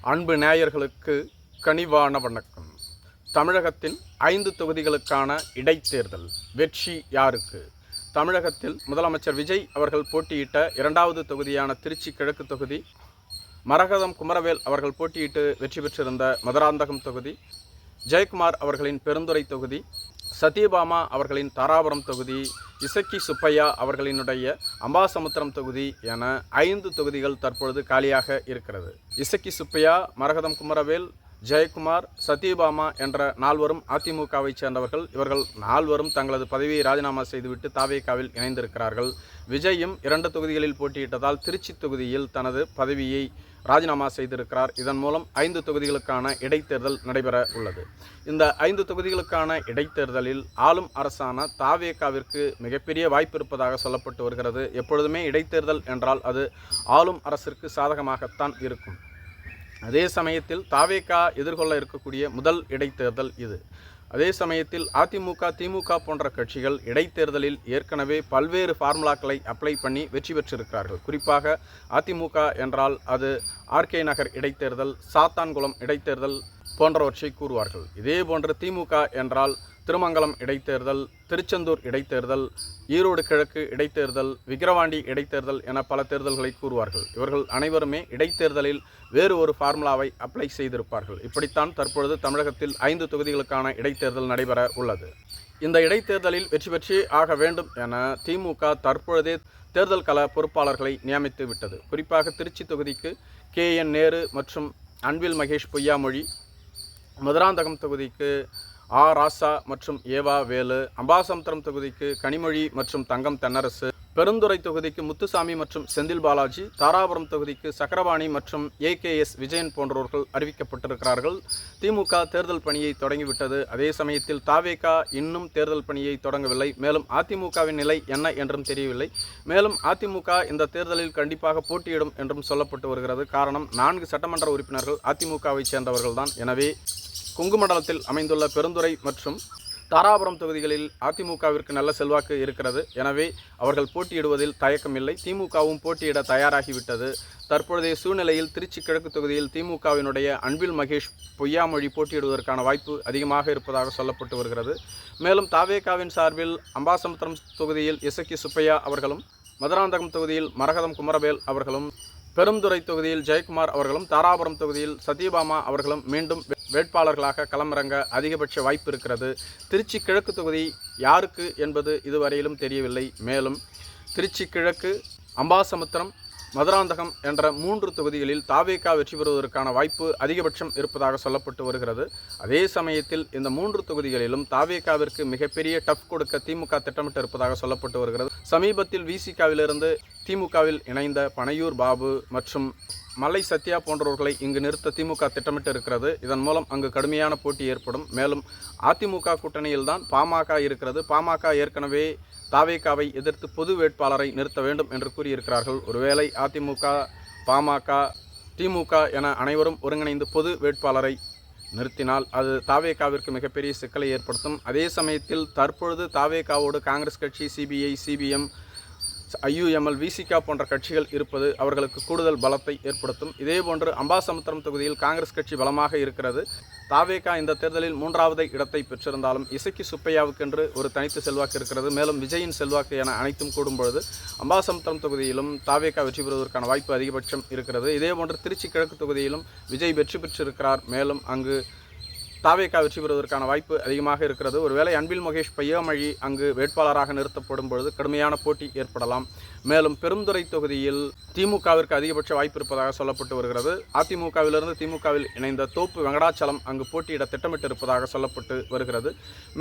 அன்பு நேயர்களுக்கு கனிவான வணக்கம். தமிழகத்தின் 5 தொகுதிகளுக்கான இடைத்தேர்தல் வெற்றி யாருக்கு? தமிழகத்தில் முதலமைச்சர் விஜய் அவர்கள் போட்டியிட்ட 2வது தொகுதியான திருச்சி கிழக்கு தொகுதி, மரகதம் குமரவேல் அவர்கள் போட்டியிட்டு வெற்றி பெற்றிருந்த மதுராந்தகம் தொகுதி, ஜெயக்குமார் அவர்களின் பெருந்துறை தொகுதி, சத்யபாமா அவர்களின் தாராபுரம் தொகுதி, இசக்கி சுப்பையா அவர்களினுடைய அம்பாசமுத்திரம் தொகுதி என 5 தொகுதிகள் தற்பொழுது காலியாக இருக்கிறது. இசக்கி சுப்பையா, மரகதம் குமரவேல், ஜெயக்குமார், சத்யபாமா என்ற 4வரும் அதிமுகவை சேர்ந்தவர்கள். இவர்கள் 4வரும் தங்களது பதவியை ராஜினாமா செய்துவிட்டு தாவேகாவில் இணைந்திருக்கிறார்கள். விஜயும் 2 தொகுதிகளில் போட்டியிட்டதால் திருச்சி தொகுதியில் தனது பதவியை ராஜினாமா செய்திருக்கிறார். இதன் மூலம் 5 தொகுதிகளுக்கான இடைத்தேர்தல் நடைபெற உள்ளது. இந்த 5 தொகுதிகளுக்கான இடைத்தேர்தலில் ஆளும் அரசான தாவேகாவிற்கு மிகப்பெரிய வாய்ப்பு இருப்பதாக சொல்லப்பட்டு வருகிறது. எப்பொழுதுமே இடைத்தேர்தல் என்றால் அது ஆளும் அரசிற்கு சாதகமாகத்தான் இருக்கும். அதே சமயத்தில் தாவேகா எதிர்கொள்ள இருக்கக்கூடிய முதல் இடைத்தேர்தல் இது. அதே சமயத்தில் அதிமுக, திமுக போன்ற கட்சிகள் இடைத்தேர்தலில் ஏற்கனவே பல்வேறு ஃபார்முலாக்களை அப்ளை பண்ணி வெற்றி பெற்றிருக்கிறார்கள். குறிப்பாக அதிமுக என்றால் அது ஆர்கே நகர் இடைத்தேர்தல், சாத்தான்குளம் இடைத்தேர்தல் போன்றவற்றை கூறுவார்கள். இதேபோன்று திமுக என்றால் திருமங்கலம் இடைத்தேர்தல், திருச்செந்தூர் இடைத்தேர்தல், ஈரோடு கிழக்கு இடைத்தேர்தல், விக்கிரவாண்டி இடைத்தேர்தல் என பல தேர்தல்களை கூறுவார்கள். இவர்கள் அனைவருமே இடைத்தேர்தலில் வேறு ஒரு ஃபார்முலாவை அப்ளை செய்திருப்பார்கள். இப்படித்தான் தற்பொழுது தமிழகத்தில் 5 தொகுதிகளுக்கான இடைத்தேர்தல் நடைபெற உள்ளது. இந்த இடைத்தேர்தலில் வெற்றி பெற்றே ஆக வேண்டும் என திமுக தற்பொழுதே தேர்தல் கள பொறுப்பாளர்களை நியமித்து விட்டது. குறிப்பாக திருச்சி தொகுதிக்கு KN நேரு மற்றும் அன்பில் மகேஷ் பொய்யாமொழி, மதுராந்தகம் தொகுதிக்கு ராசா மற்றும் ஏவா வேலு, அம்பாசமுத்திரம் தொகுதிக்கு கனிமொழி மற்றும் தங்கம் தென்னரசு, பெருந்துறை தொகுதிக்கு முத்துசாமி மற்றும் செந்தில் பாலாஜி, தாராபுரம் தொகுதிக்கு சக்கரபாணி மற்றும் AKS விஜயன் போன்றவர்கள் அறிவிக்கப்பட்டிருக்கிறார்கள். திமுக தேர்தல் பணியை தொடங்கிவிட்டது. அதே சமயத்தில் தாவேகா இன்னும் தேர்தல் பணியை தொடங்கவில்லை. மேலும் அதிமுகவின் நிலை என்ன என்றும் தெரியவில்லை. மேலும் அதிமுக இந்த தேர்தலில் கண்டிப்பாக போட்டியிடும் என்றும் சொல்லப்பட்டு வருகிறது. காரணம், 4 சட்டமன்ற உறுப்பினர்கள் அதிமுகவை சேர்ந்தவர்கள்தான். எனவே கொங்கு மண்டலத்தில் அமைந்துள்ள பெருந்துறை மற்றும் தாராபுரம் தொகுதிகளில் அதிமுகவிற்கு நல்ல செல்வாக்கு இருக்கிறது. எனவே அவர்கள் போட்டியிடுவதில் தயக்கமில்லை. திமுகவும் போட்டியிட தயாராகிவிட்டது. தற்பொழுதைய சூழ்நிலையில் திருச்சி கிழக்கு தொகுதியில் திமுகவினுடைய அன்பில் மகேஷ் பொய்யாமொழி போட்டியிடுவதற்கான வாய்ப்பு அதிகமாக இருப்பதாக சொல்லப்பட்டு வருகிறது. மேலும் தாவேகாவின் சார்பில் அம்பாசமுத்திரம் தொகுதியில் இசக்கி சுப்பையா அவர்களும், மதுராந்தகம் தொகுதியில் மரகதம் குமரவேல் அவர்களும், பெருந்துறை தொகுதியில் ஜெயக்குமார் அவர்களும், தாராபுரம் தொகுதியில் சத்யபாமா அவர்களும் மீண்டும் வேட்பாளர்களாக களமிறங்க அதிகபட்ச வாய்ப்பு இருக்கிறது. திருச்சி கிழக்கு தொகுதி யாருக்கு என்பது இதுவரையிலும் தெரியவில்லை. மேலும் திருச்சி கிழக்கு, அம்பாசமுத்திரம், மதுராந்தகம் என்ற 3 தொகுதிகளில் தாவேகா வெற்றி பெறுவதற்கான வாய்ப்பு அதிகபட்சம் இருப்பதாக சொல்லப்பட்டு வருகிறது. அதே சமயத்தில் இந்த 3 தொகுதிகளிலும் தாவேகாவிற்கு மிகப்பெரிய டஃப் கொடுக்க திமுக திட்டமிட்டு இருப்பதாக சொல்லப்பட்டு வருகிறது. சமீபத்தில் விசிகாவிலிருந்து திமுகவில் இணைந்த பனையூர் பாபு மற்றும் மல்லை சத்யா போன்றவர்களை இங்கு நிறுத்த திமுக திட்டமிட்டு இருக்கிறது. இதன் மூலம் அங்கு கடுமையான போட்டி ஏற்படும். மேலும் அதிமுக கூட்டணியில்தான் பாமக இருக்கிறது. பாமக ஏற்கனவே தாவேகாவை எதிர்த்து பொது வேட்பாளரை நிறுத்த வேண்டும் என்று கூறியிருக்கிறார்கள். ஒருவேளை அதிமுக, பாமக, திமுக என அனைவரும் ஒருங்கிணைந்து பொது வேட்பாளரை நிறுத்தினால் அது தாவேகாவிற்கு மிகப்பெரிய சிக்கலை ஏற்படுத்தும். அதே சமயத்தில் தற்பொழுது தாவேகாவோடு காங்கிரஸ் கட்சி, CBI, CBM, IUML, விசிகா போன்ற கட்சிகள் இருப்பது அவர்களுக்கு கூடுதல் பலத்தை ஏற்படுத்தும். இதேபோன்று அம்பாசமுத்திரம் தொகுதியில் காங்கிரஸ் கட்சி பலமாக இருக்கிறது. தாவேகா இந்த தேர்தலில் 3வது இடத்தை பெற்றிருந்தாலும் இசக்கி சுப்பையாவுக்கென்று ஒரு தனித்து செல்வாக்கு இருக்கிறது. மேலும் விஜயின் செல்வாக்கு என அனைத்தும் கூடும்பொழுது அம்பாசமுத்திரம் தொகுதியிலும் தாவேகா வெற்றி பெறுவதற்கான வாய்ப்பு அதிகபட்சம் இருக்கிறது. இதேபோன்று திருச்சி கிழக்கு தொகுதியிலும் விஜய் வெற்றி பெற்றிருக்கிறார். மேலும் அங்கு தாவேகா வெற்றி பெறுவதற்கான வாய்ப்பு அதிகமாக இருக்கிறது. ஒருவேளை அன்பில் மகேஷ் பொய்யாமொழி அங்கு வேட்பாளராக நிறுத்தப்படும் பொழுது கடுமையான போட்டி ஏற்படலாம். மேலும் பெருந்துறை தொகுதியில் திமுகவிற்கு அதிகபட்ச வாய்ப்பு இருப்பதாக சொல்லப்பட்டு வருகிறது. அதிமுகவிலிருந்து திமுகவில் இணைந்த தோப்பு வெங்கடாச்சலம் அங்கு போட்டியிட திட்டமிட்டு இருப்பதாக சொல்லப்பட்டு வருகிறது.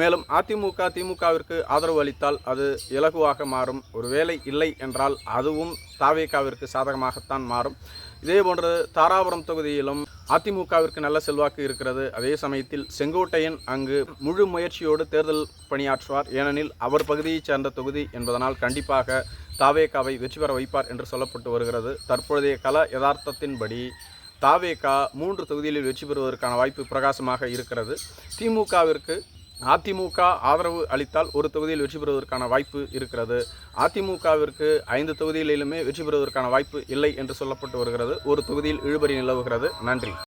மேலும் அதிமுக திமுகவிற்கு ஆதரவு அளித்தால் அது இலகுவாக மாறும். ஒருவேளை இல்லை என்றால் அதுவும் தாவேகாவிற்கு சாதகமாகத்தான் மாறும். இதேபோன்று தாராபுரம் தொகுதியிலும் அதிமுகவிற்கு நல்ல செல்வாக்கு இருக்கிறது. அதே சமயத்தில் செங்கோட்டையன் அங்கு முழு முயற்சியோடு தேர்தல் பணியாற்றுவார். ஏனெனில் அவர் பகுதியைச் சேர்ந்த தொகுதி என்பதனால் கண்டிப்பாக தாவேகாவை வெற்றி பெற வைப்பார் என்று சொல்லப்பட்டு வருகிறது. தற்பொழுதைய கள யதார்த்தத்தின்படி தாவேகா 3 தொகுதிகளில் வெற்றி பெறுவதற்கான வாய்ப்பு பிரகாசமாக இருக்கிறது. திமுகவிற்கு அதிமுக ஆதரவு அளித்தால் ஒரு தொகுதியில் வெற்றி பெறுவதற்கான வாய்ப்பு இருக்கிறது. அதிமுகவிற்கு 5 தொகுதிகளிலுமே வெற்றி பெறுவதற்கான வாய்ப்பு இல்லை என்று சொல்லப்பட்டு வருகிறது. ஒரு தொகுதியில் இழுபறி நிலவுகிறது. நன்றி.